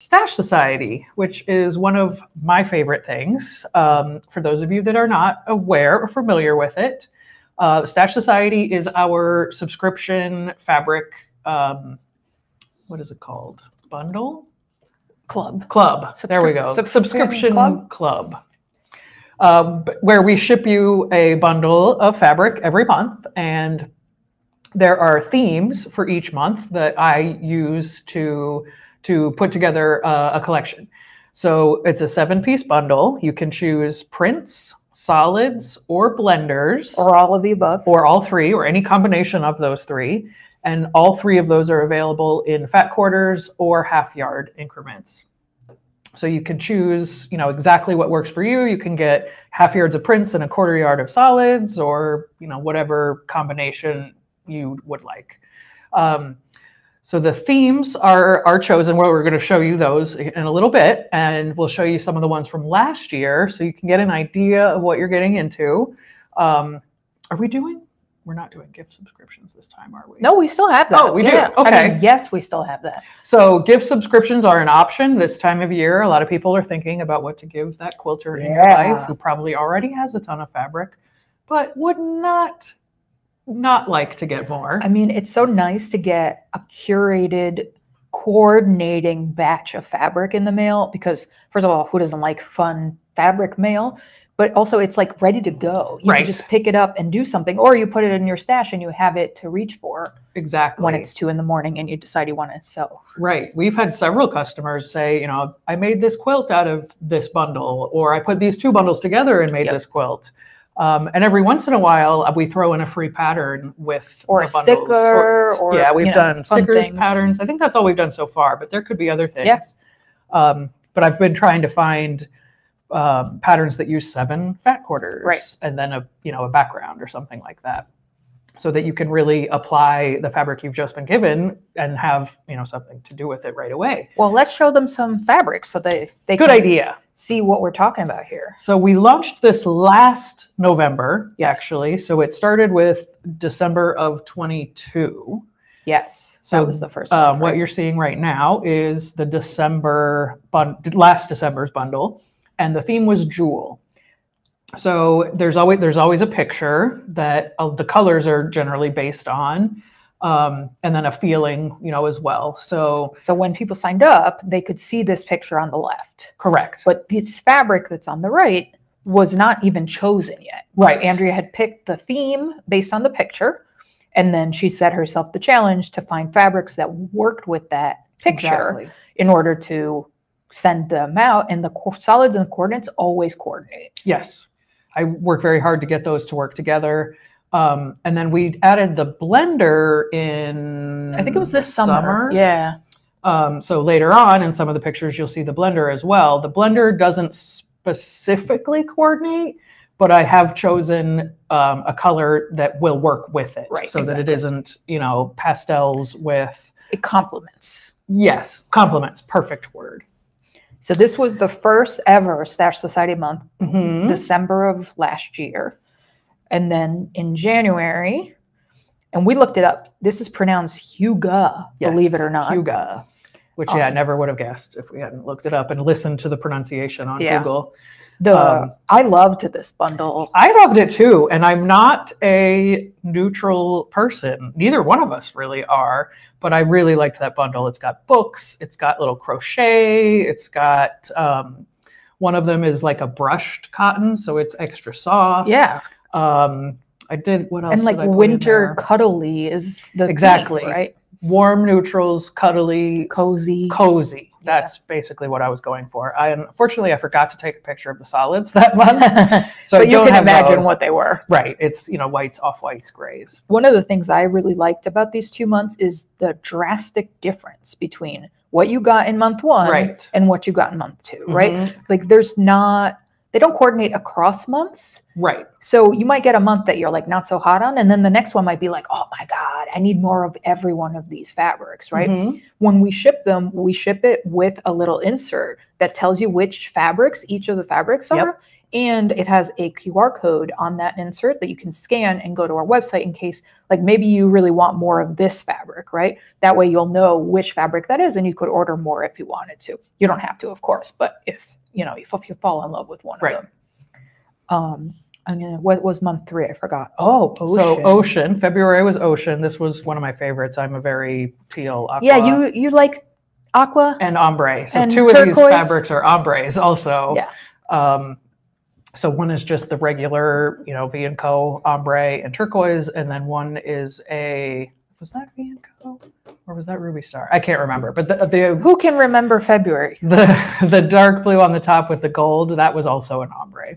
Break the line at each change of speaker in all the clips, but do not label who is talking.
Stash Society, which is one of my favorite things. For those of you that are not aware or familiar with it, Stash Society is our subscription fabric, what is it called? Bundle? Club. There we go. Subscription club. Where we ship you a bundle of fabric every month, and there are themes for each month that I use to put together a collection. So it's a 7-piece bundle. You can choose prints, solids, or blenders.
Or all of the above.
Or all three, or any combination of those three. And all three of those are available in fat quarters or half-yard increments. So you can choose, exactly what works for you. You can get half yards of prints and a quarter yard of solids, or, whatever combination you would like. So the themes are chosen. We're going to show you those in a little bit, and we'll show you some of the ones from last year so you can get an idea of what you're getting into. We're not doing gift subscriptions this time, are we?
No, we still have that.
Oh, we do? Okay.
Yes, we still have that.
So gift subscriptions are an option this time of year. A lot of people are thinking about what to give that quilter in your life who probably already has a ton of fabric, but would not like to get more.
I mean, it's so nice to get a curated, coordinating batch of fabric in the mail, because first of all, who doesn't like fun fabric mail? But also it's like ready to go. You can just pick it up and do something, or you put it in your stash and you have it to reach for.
Exactly.
When it's 2 a.m. and you decide you want to sew.
Right. We've had several customers say, I made this quilt out of this bundle, or I put these 2 bundles together and made this quilt. And every once in a while, we throw in a free pattern with
or a sticker, or
we've done stickers, patterns. I think that's all we've done so far, but there could be other things.
Yeah.
But I've been trying to find patterns that use 7 fat quarters, and then a background or something like that, so that you can really apply the fabric you've just been given and have something to do with it right away.
Well, let's show them some fabric so they
good idea.
See what we're talking about here.
So we launched this last November, actually. So it started with December of 22.
Yes.
So
that was the first one.
What you're seeing right now is the last December's bundle. And the theme was jewel. So there's always a picture that the colors are generally based on, and then a feeling, as well. So
when people signed up, they could see this picture on the left.
Correct.
But this fabric that's on the right was not even chosen yet.
Right.
Andrea had picked the theme based on the picture, and then she set herself the challenge to find fabrics that worked with that picture in order to send them out, and the solids and the coordinates always coordinate.
Yes. I work very hard to get those to work together. And then we added the blender in,
I think it was this summer. Yeah.
So later on in some of the pictures, you'll see the blender as well. The blender doesn't specifically coordinate, but I have chosen a color that will work with it.
Right.
So that it isn't, pastels with.
It complements.
Yes. Complements. Perfect word.
So this was the first ever Stash Society month, December of last year. And then in January, and we looked it up, this is pronounced Huga, believe it or not.
Huga, which I never would have guessed if we hadn't looked it up and listened to the pronunciation on Google.
I loved this bundle.
I loved it too. And I'm not a neutral person. Neither one of us really are. But I really liked that bundle. It's got books. It's got little crochet. It's got, one of them is like a brushed cotton, so it's extra soft.
Yeah.
I did, what else?
And like winter cuddly is the theme, right?
Warm neutrals, cuddly,
cozy.
That's basically what I was going for. Unfortunately, I forgot to take a picture of the solids that month. So
you can imagine what they were.
Right. It's, whites, off-whites, grays.
One of the things I really liked about these 2 months is the drastic difference between what you got in month 1 and what you got in month 2, right? Like they don't coordinate across months.
Right.
So you might get a month that you're like not so hot on, and then the next one might be like, oh my God, I need more of every one of these fabrics, right? When we ship them, we ship it with a little insert that tells you which fabrics each of the fabrics are, And it has a QR code on that insert that you can scan and go to our website in case, like maybe you really want more of this fabric, right? That way you'll know which fabric that is and you could order more if you wanted to. You don't have to, of course, but if you fall in love with one of them. What was month 3? I forgot. Oh, ocean.
So ocean. February was ocean. This was one of my favorites. I'm a very teal aqua.
Yeah, you like aqua
and ombre. So
and
2
turquoise.
of these fabrics are ombres also.
Yeah.
So one is just the regular, V&Co ombre and turquoise, and then one is was that V&Co or was that Ruby Star? I can't remember. But
who can remember February?
The dark blue on the top with the gold, that was also an ombre.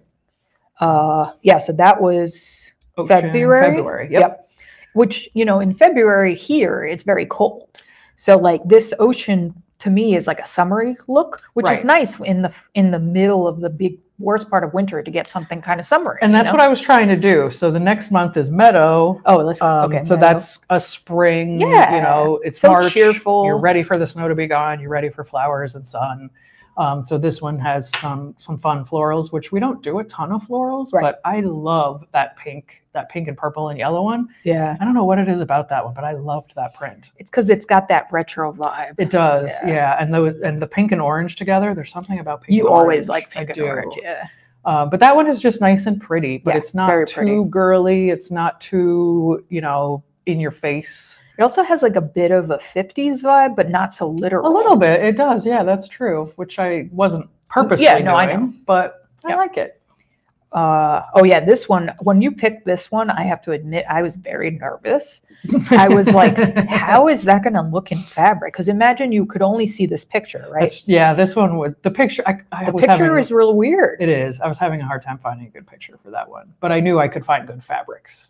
Yeah, so that was
Ocean,
February.
Yep.
Which, in February here, it's very cold. So like this ocean to me is like a summery look, which is nice in the middle of the big worst part of winter to get something kind of summery.
And that's what I was trying to do. So the next month is meadow.
Oh, okay.
So that's a spring, it's
so
March.
Cheerful.
You're ready for the snow to be gone. You're ready for flowers and sun. So this one has some fun florals, which we don't do a ton of florals, but I love that pink and purple and yellow one.
Yeah.
I don't know what it is about that one, but I loved that print.
It's because it's got that retro vibe.
It does. Yeah. And the pink and orange together, there's something about pink and orange.
You always like pink and orange. Yeah.
But that one is just nice and pretty, but it's not too
pretty.
girly. It's not too, in your face.
It also has like a bit of a 50s vibe, but not so literal.
A little bit. It does. Yeah, that's true. Which I wasn't purposely doing,
I know.
But I like it.
This one, when you picked this one, I have to admit, I was very nervous. I was like, how is that going to look in fabric? Because imagine you could only see this picture, right?
This one would, the picture,
the picture is real weird.
It is. I was having a hard time finding a good picture for that one, but I knew I could find good fabrics.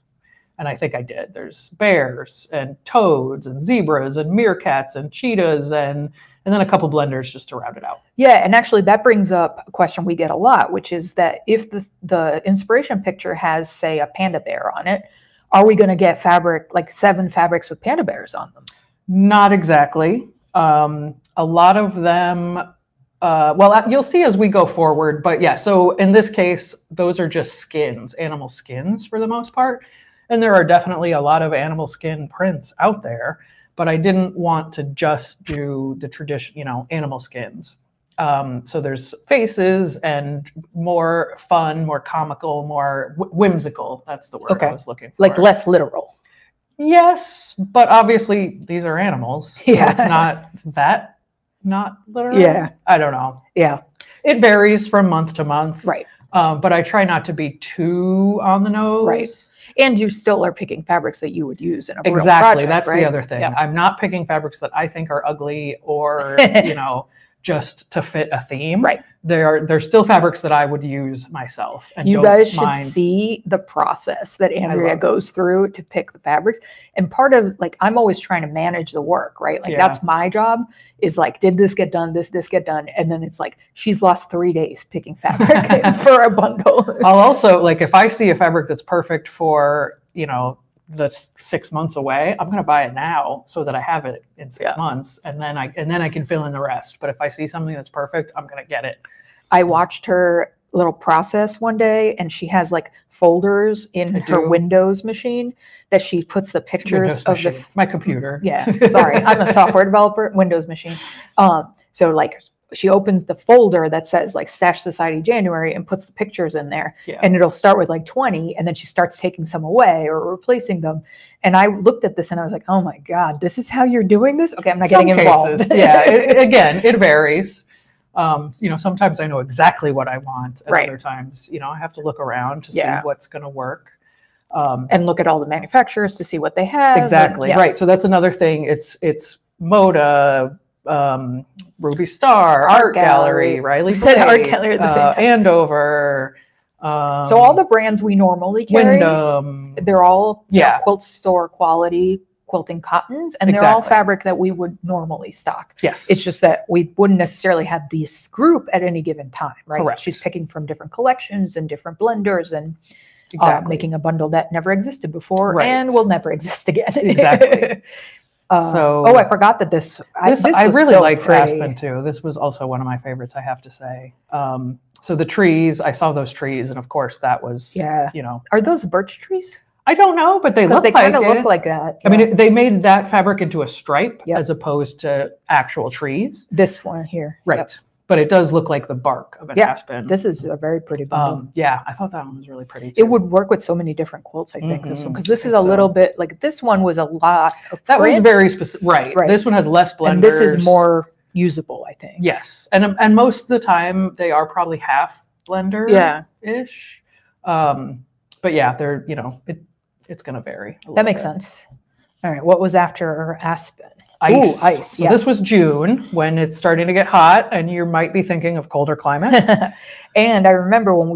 And I think I did. There's bears and toads and zebras and meerkats and cheetahs and then a couple blenders just to round it out.
Yeah, and actually that brings up a question we get a lot, which is that if the inspiration picture has, say, a panda bear on it, are we going to get fabric, like 7 fabrics with panda bears on them?
Not exactly. A lot of them, you'll see as we go forward. But yeah, so in this case, those are just skins, animal skins for the most part. And there are definitely a lot of animal skin prints out there, but I didn't want to just do the tradition, animal skins. So there's faces and more fun, more comical, more whimsical. That's the word I was looking for.
Like less literal.
Yes, but obviously these are animals. So it's not literal.
Yeah.
I don't know.
Yeah.
It varies from month to month.
Right.
But I try not to be too on the nose.
Right. And you still are picking fabrics that you would use in a real
project,
that's
the other thing. Yeah. I'm not picking fabrics that I think are ugly or, just to fit a theme.
Right.
They're still fabrics that I would use myself. And
you guys should see the process that Andrea goes through to pick the fabrics. And part of, like, I'm always trying to manage the work, right? Like that's my job is like, did this get done? This get done? And then it's like, she's lost 3 days picking fabric for a bundle.
I'll also, like, if I see a fabric that's perfect for, that's 6 months away, I'm going to buy it now so that I have it in 6 months, and then I can fill in the rest. But if I see something that's perfect, I'm going to get it.
I watched her little process one day, and she has like folders in her Windows machine that she puts the pictures of
my computer.
Yeah, sorry, I'm a software developer. Windows machine. So like, she opens the folder that says like Stash Society January and puts the pictures in there, and it'll start with like 20, and then she starts taking some away or replacing them. And I looked at this and I was like, oh my God, this is how you're doing this? Okay, I'm not getting involved.
It varies. Sometimes I know exactly what I want, and other times, I have to look around to see what's going to work.
And look at all the manufacturers to see what they have.
Exactly. Right. So that's another thing. It's Moda, Ruby Star, Art Gallery, Riley
said Art Gallery at the same time.
Andover.
So all the brands we normally carry,
Wyndham,
they're all quilt store quality quilting cottons, and they're all fabric that we would normally stock.
Yes.
It's just that we wouldn't necessarily have this group at any given time, right?
Correct.
She's picking from different collections and different blenders and making a bundle that never existed before and will never exist again.
Exactly.
Oh, I forgot that this
I
was
really
so
liked
pretty.
Aspen too. This was also one of my favorites, I have to say. So the trees, I saw those trees, and of course that was,
Yeah.
you know,
Are those birch trees?
I don't know, but they look
They
like
kind of
it.
look like that.
I mean, they made that fabric into a stripe
Yep.
as opposed to actual trees.
This one here.
Right.
Yep.
But it does look like the bark of an aspen.
This is a very pretty bundle.
Yeah, I thought that one was really pretty too.
It would work with so many different quilts, I think, this one, because this is
I
a
think
little
so.
bit, like this one was a lot of
That one's
print,
very specific. Right. This one has less blenders.
and this is more usable, I think.
Yes. And most of the time they are probably half blender-ish. But yeah, they're, you know, it's going to vary.
That makes sense. All right. What was after Aspen?
Ice.
Ooh, ice.
So this was June, when it's starting to get hot, and you might be thinking of colder climates.
And I remember when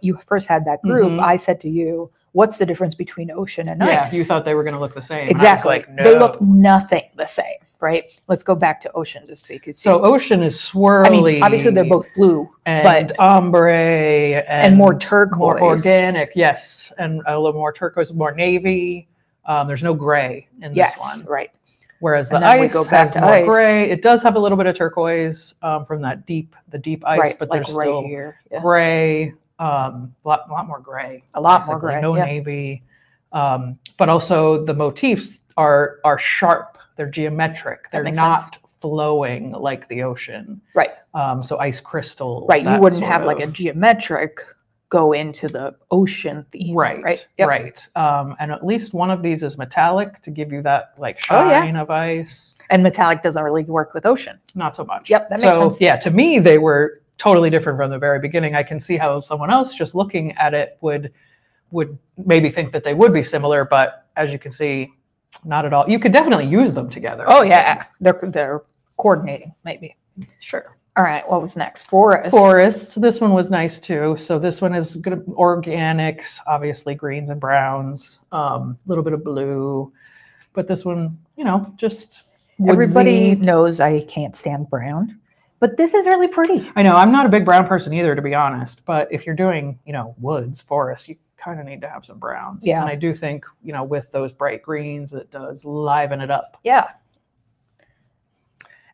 you first had that group, I said to you, "What's the difference between ocean and ice?"
Yeah, you thought they were going to look the same.
Exactly.
And I was like, no.
They look nothing the same, right? Let's go back to ocean just so you can see.
So ocean is swirly.
I mean, obviously they're both blue,
and ombre
and more turquoise,
more organic. Yes, and a little more turquoise, more navy. There's no gray in this one,
right?
Whereas the ice has more gray. It does have a little bit of turquoise from the deep ice, but there's still gray. A lot more gray.
A lot more gray.
No navy. But also the motifs are sharp. They're geometric. They're not flowing like the ocean.
Right.
So ice crystals.
Right. You wouldn't have like a geometric go into the ocean theme.
Right.
Right.
Yep. Right. And at least one of these is metallic to give you that like shine of ice.
And metallic doesn't really work with ocean.
Not so much.
Yep. That makes sense.
Yeah, to me, they were totally different from the very beginning. I can see how someone else just looking at it would maybe think that they would be similar, but as you can see, not at all. You could definitely use them together.
Oh yeah, they're coordinating maybe.
Sure.
All right, what was next? Forest.
Forests. This one was nice too. So this one is good organics, obviously greens and browns, a little bit of blue, but this one, you know, just woodsy.
Everybody knows I can't stand brown, but this is really pretty.
I know I'm not a big brown person either, to be honest. But if you're doing, you know, woods, forest, you kind of need to have some browns.
Yeah.
And I do think, you know, with those bright greens, it does liven it up.
Yeah.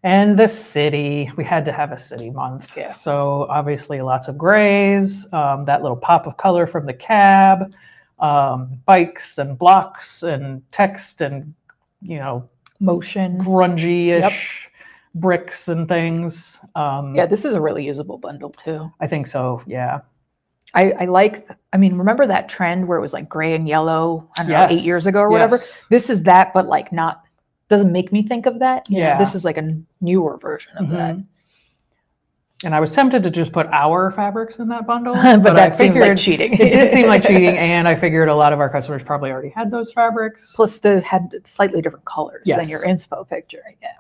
And the city, we had to have a city month.
Yeah.
So obviously lots of grays, that little pop of color from the cab, bikes and blocks and text and, you know,
motion,
grungy-ish bricks and things.
Yeah, this is a really usable bundle too.
I think so, yeah.
I like, I mean, remember that trend where it was like gray and yellow, I don't know, 8 years ago or whatever? This is that, but like doesn't make me think of that. You know, this is like a newer version of that.
And I was tempted to just put our fabrics in that bundle,
but that seemed like cheating.
It did seem like cheating, and I figured a lot of our customers probably already had those fabrics.
Plus, they had slightly different colors than your inspo picture. Yeah.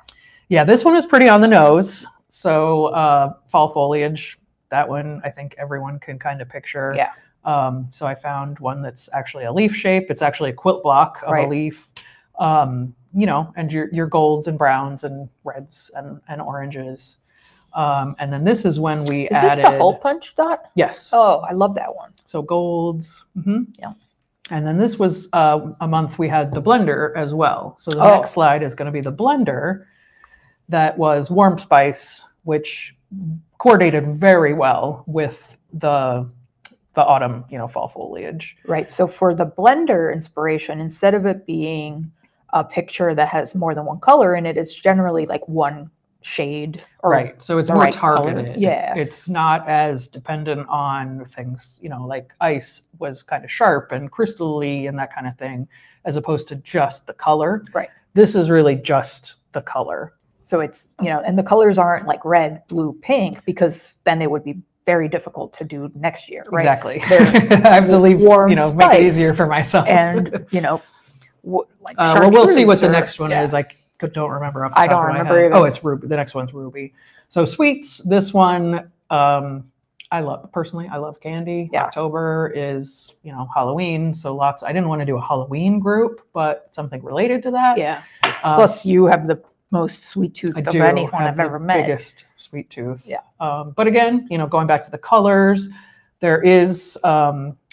Yeah, this one is pretty on the nose. So fall foliage, that one I think everyone can kind of picture.
Yeah.
So I found one that's actually a leaf shape. It's actually a quilt block of a leaf. You know, and your golds and browns and reds and oranges. And then this is when we added...
Is this the hole punch dot?
Yes.
Oh, I love that one.
So golds.
Yeah.
And then this was a month we had the blender as well. So the next slide is going to be the blender that was warm spice, which coordinated very well with the autumn, you know, fall foliage.
Right. So for the blender inspiration, instead of it being a picture that has more than one color in it, it's generally like one shade.
Right. So it's more targeted.
Color. Yeah.
It's not as dependent on things, you know, like ice was kind of sharp and crystally and that kind of thing, as opposed to just the color.
Right.
This is really just the color.
So it's, you know, and the colors aren't like red, blue, pink, because then it would be very difficult to do next year. Right.
Exactly. I have to leave, you know, make it easier for myself.
And, you know, like
well, we'll see what the next one is. I don't remember off the top
I don't
of my
remember
head.
either.
Oh, it's ruby. The next one's ruby. So sweets. This one, I love personally. I love candy.
Yeah.
October is, you know, Halloween. So lots. I didn't want to do a Halloween group, but something related to that.
Yeah. Plus, you have the most sweet tooth of anyone I've ever met.
Biggest sweet tooth.
Yeah.
But again, you know, going back to the colors, there is.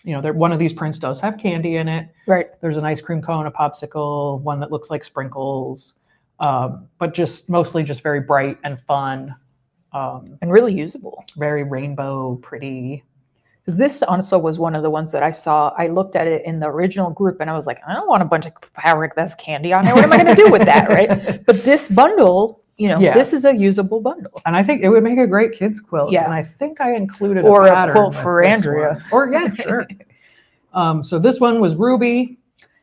You know, one of these prints does have candy in it.
Right.
There's an ice cream cone, a popsicle, one that looks like sprinkles. but just mostly just very bright and fun.
And really usable.
Very rainbow, pretty.
Because this also was one of the ones that I saw. I looked at it in the original group and I was like, I don't want a bunch of fabric that's candy on it. What am I going to do with that, right? But this bundle, this is a usable bundle.
And I think it would make a great kids quilt.
Yeah.
And I think I included
or
a pattern
quilt for Andrea.
One. Or yeah, sure. So this one was Ruby.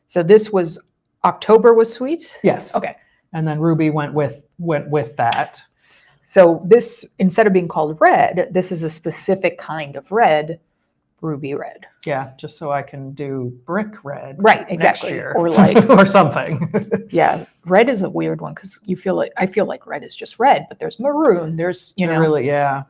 So this was October was sweets?
Yes.
Okay.
And then Ruby went with that.
So this, instead of being called red, this is a specific kind of red, ruby red.
Yeah, just so I can do brick red.
Right, exactly.
Next year.
Or like
or something.
Yeah, red is a weird one because I feel like red is just red, but there's maroon. There's
really, yeah.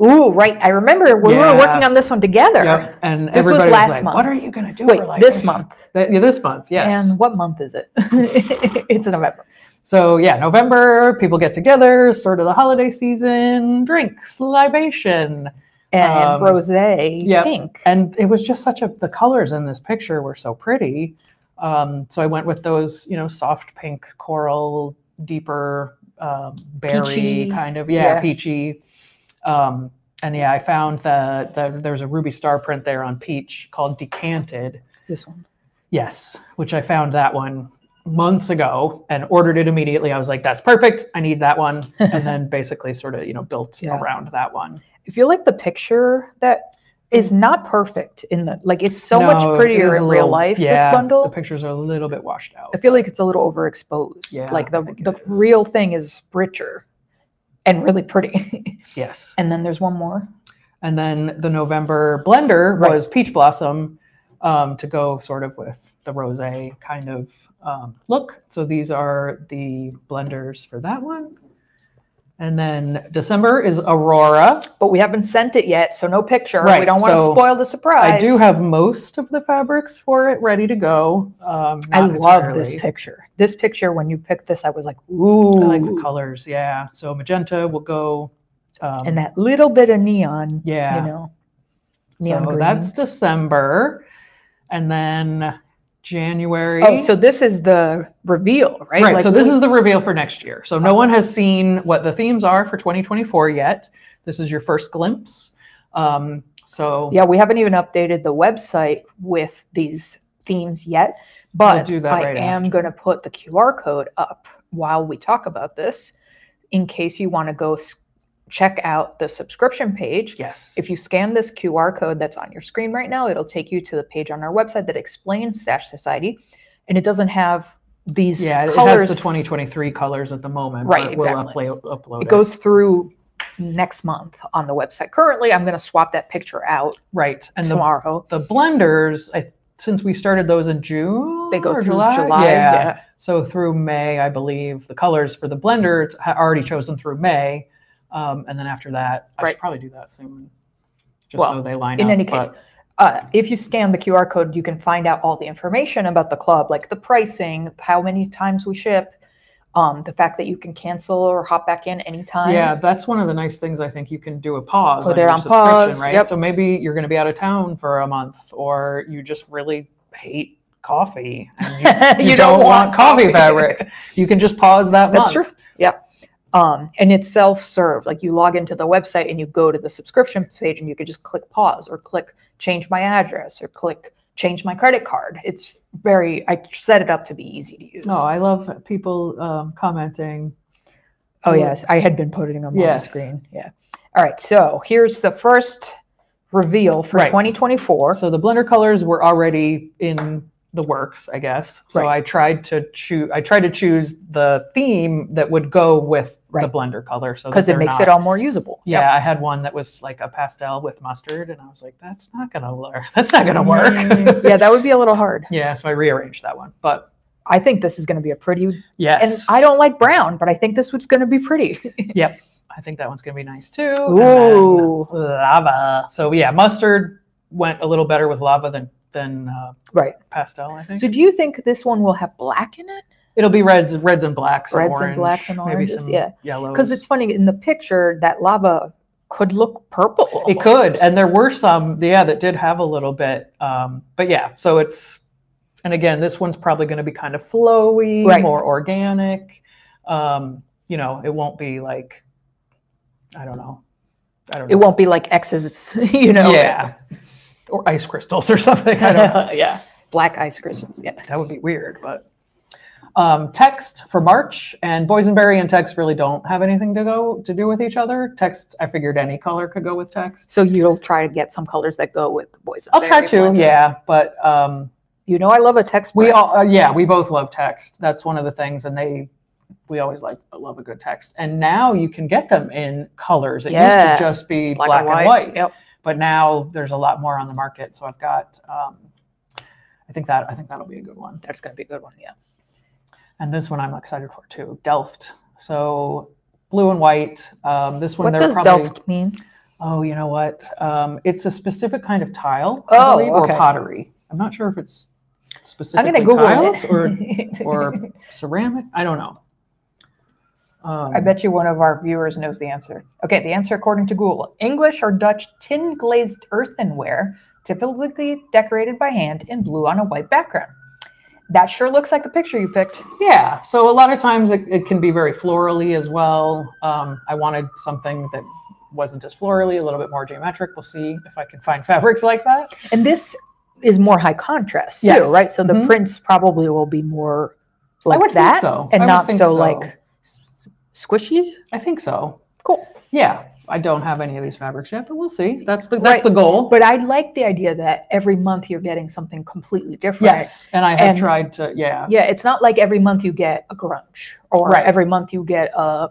Ooh, right. I remember we were working on this one together.
Yep. And
this was last month.
What are you going to do
Wait,
for like
this month?
This month, yes.
And what month is it? It's in November.
So yeah, November, people get together, sort of the holiday season, drinks, libation.
And rosé, pink.
And it was just the colors in this picture were so pretty. So I went with those, soft pink coral, deeper berry
peachy.
Kind of, peachy. And yeah, I found that there's a ruby star print there on peach called Decanted.
This one?
Yes, which I found that one months ago and ordered it immediately. I was like, that's perfect. I need that one. And then basically sort of, built around that one.
I feel like the picture that is not perfect it's so much prettier in real life, this bundle.
The pictures are a little bit washed out.
I feel like it's a little overexposed.
Yeah,
like the real thing is richer and really pretty.
Yes.
And then there's one more.
And then the November blender was Peach Blossom to go sort of with the rosé kind of look. So these are the blenders for that one. And then December is Aurora.
But we haven't sent it yet, so no picture.
Right.
We don't want to spoil the surprise.
I do have most of the fabrics for it ready to go.
I love this picture. This picture, when you picked this, I was like, ooh.
I like the colors, yeah. So magenta will go.
And that little bit of neon.
Yeah.
Neon
so
green.
That's December. And then January.
Oh, so this is the reveal, right?
Right. So this is the reveal for next year. So no one has seen what the themes are for 2024 yet. This is your first glimpse. So
yeah, we haven't even updated the website with these themes yet, but
we'll do that
I am going to put the QR code up while we talk about this in case you want to go check out the subscription page.
Yes.
If you scan this QR code that's on your screen right now, it'll take you to the page on our website that explains Stash Society, and it doesn't have these colors.
It has the 2023 colors at the moment.
Right,
exactly. We'll upload it.
It goes through next month on the website. Currently, I'm going to swap that picture out.
Right. And
tomorrow.
The blenders, since we started those in June,
they go through
July.
Yeah.
So through May, I believe the colors for the blenders already chosen through May. And then after that, I should probably do that soon, just so they line up.
In any case, if you scan the QR code, you can find out all the information about the club, like the pricing, how many times we ship, the fact that you can cancel or hop back in anytime.
Yeah, that's one of the nice things. I think you can do a pause
Put
on
it
your
on
subscription,
pause,
right?
yep.
So maybe you're going to be out of town for a month, or you just really hate coffee and you don't want coffee fabrics. You can just pause that month.
That's true. Yep. And it's self-serve. Like you log into the website and you go to the subscription page and you could just click pause or click change my address or click change my credit card. It's I set it up to be easy to use.
Oh, I love people commenting.
Oh, yes. I had been putting them on the screen. Yeah. All right. So here's the first reveal for 2024.
So the blender colors were already in the works, I guess. So I tried to choose the theme that would go with the blender color, so
because it makes it all more usable.
Yeah, I had one that was like a pastel with mustard, and I was like, that's not gonna work. That's not gonna work.
Yeah, that would be a little hard.
Yeah, so I rearranged that one, but
I think this is going to be a pretty.
Yes.
And I don't like brown, but I think this one's going to be pretty.
Yep, I think that one's gonna be nice too.
Ooh,
lava. So yeah, mustard went a little better with lava than pastel, I think.
So do you think this one will have black in it?
It'll be reds and blacks,
and
blacks
and
maybe
oranges,
some yellows.
Because it's funny in the picture that lava could look purple. Almost.
It could, and there were some, that did have a little bit. But yeah, so it's And again, this one's probably going to be kind of flowy,
Right.
more organic. You know, it won't be like, I don't know.
It won't be like X's, you know.
Yeah. Or ice crystals or something. I don't know.
Yeah. Black ice crystals. Yeah.
That would be weird, but text for March, and boysenberry and text really don't have anything to do with each other. Text, I figured any color could go with text.
So you'll try to get some colors that go with the boysenberry.
I'll try to, yeah, but
you know, I love a text.
We all, yeah, we both love text. That's one of the things, and we always love a good text. And now you can get them in colors. It used to just be black and white.
Yep.
But now there's a lot more on the market. So I've got, I think that'll be a good one.
That's going to be a good one, yeah.
And this one I'm excited for too, Delft. So blue and white. This one,
what does Delft mean?
Oh, you know what? It's a specific kind of tile,
I
believe, or pottery. I'm not sure if it's specifically tiles or ceramic. I don't know.
I bet you one of our viewers knows the answer. Okay, the answer according to Google: English or Dutch tin glazed earthenware, typically decorated by hand in blue on a white background. That sure looks like the picture you picked.
Yeah, so a lot of times it can be very florally as well. I wanted something that wasn't as florally, a little bit more geometric. We'll see if I can find fabrics like that.
And this is more high contrast too, right? So the prints probably will be more like
I would
that,
think so.
and not so like squishy.
I think so.
Cool.
Yeah, I don't have any of these fabrics yet, but we'll see. That's the goal.
But I like the idea that every month you're getting something completely different.
Yes, and I have tried to, yeah.
Yeah, it's not like every month you get a grunge or every month you get a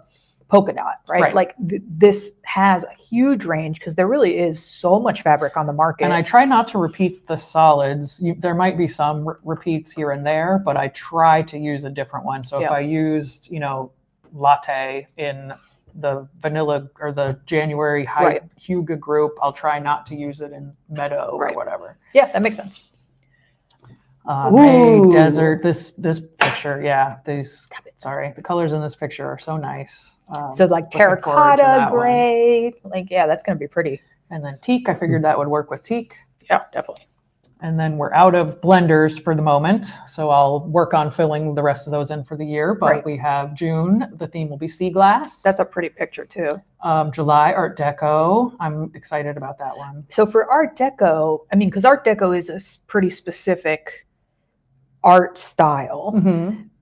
polka dot, right? Like this has a huge range because there really is so much fabric on the market.
And I try not to repeat the solids. There might be some repeats here and there, but I try to use a different one. So if I used, you know, latte in the vanilla or the January Huga group, I'll try not to use it in meadow or whatever.
Yeah, that makes sense.
May desert. This picture, the colors in this picture are so nice.
So like terracotta, gray, like that's gonna be pretty.
And then teak, I figured that would work with teak.
Yeah, definitely.
And then we're out of blenders for the moment, so I'll work on filling the rest of those in for the year. But we have June. The theme will be sea glass.
That's a pretty picture too.
July, Art Deco. I'm excited about that one.
So for Art Deco, I mean, because Art Deco is a pretty specific art style,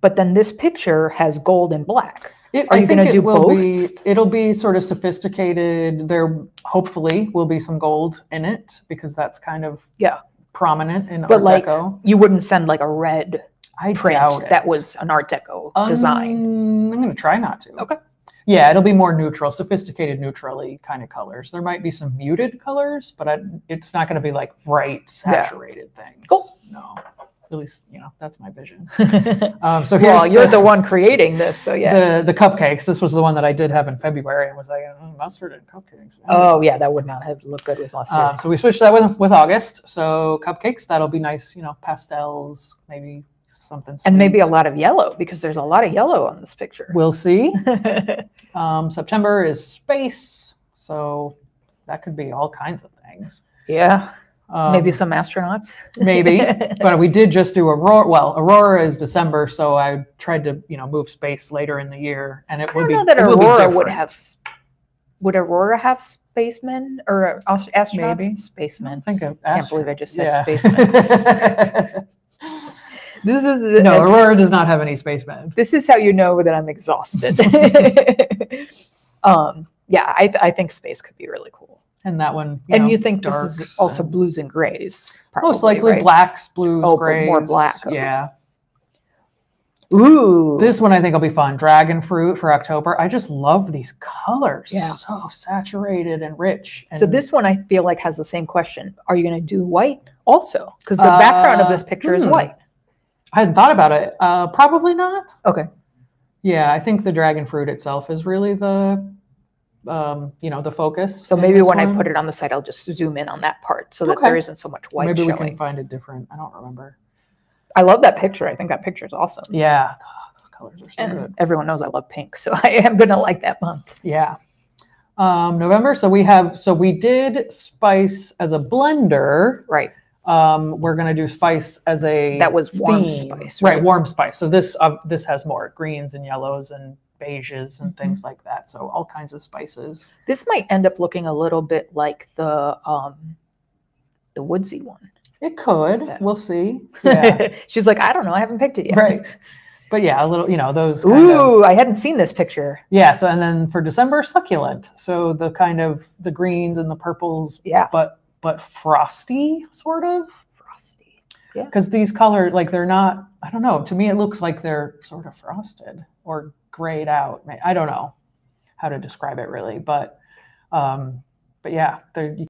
but then this picture has gold and black. Are you going to do both?
It'll be sort of sophisticated. There hopefully will be some gold in it because that's kind of prominent in Art Deco.
You wouldn't send like a red print that was an Art Deco design.
I'm going to try not to.
Okay.
Yeah, it'll be more neutral, sophisticated, neutrally kind of colors. There might be some muted colors, but it's not going to be like bright, saturated things.
Cool.
No. At least, you know, that's my vision.
So you're the one creating this, so
the cupcakes. This was the one that I did have in February. I was like, mustard and cupcakes.
Oh yeah, that would not have looked good with mustard.
So we switched that with August. So cupcakes, that'll be nice. You know, pastels, maybe something sweet.
And maybe a lot of yellow because there's a lot of yellow on this picture.
We'll see. September is space, so that could be all kinds of things.
Yeah. Maybe some astronauts.
Maybe, but we did just do Aurora. Well, Aurora is December, so I tried to, you know, move space later in the year, and it would be. I don't know that
Aurora would have. Would Aurora have spacemen or astronauts?
Maybe
spacemen.
I
can't believe I just said spacemen. This is
Aurora does not have any spacemen.
This is how you know that I'm exhausted. Yeah, I think space could be really cool.
And that one,
you think this is also blues and grays? Probably,
most likely blacks, blues, grays.
More black. Okay.
Yeah.
Ooh.
This one I think will be fun. Dragon fruit for October. I just love these colors.
Yeah.
So saturated and rich.
So this one I feel like has the same question. Are you going to do white also? Because the background of this picture is white.
I hadn't thought about it. Probably not.
Okay.
Yeah, I think the dragon fruit itself is really the the focus.
So maybe when I put it on the site, I'll just zoom in on that part so that there isn't so much white.
Maybe
showing.
We can find it different. I don't remember.
I love that picture. I think that picture is awesome.
Yeah, those colors are so good.
Everyone knows I love pink, so I am gonna like that month.
Yeah. November. So we did spice as a blender.
Right.
We're going to do spice as a
That was warm
theme.
spice,
Right?
right?
Warm spice. So this has more greens and yellows and beiges and things like that. So all kinds of spices.
This might end up looking a little bit like the woodsy one.
It could.
Yeah.
We'll see. Yeah.
She's like, I don't know. I haven't picked it yet.
Right. But yeah, a little, those kind
Ooh,
of.
I hadn't seen this picture.
Yeah. So, and then for December, succulent. So the kind of the greens and the purples.
Yeah.
But frosty, sort of.
Frosty. Yeah.
Because these colors, like they're not, I don't know. To me, it looks like they're sort of frosted or grayed out. I don't know how to describe it really, but yeah, you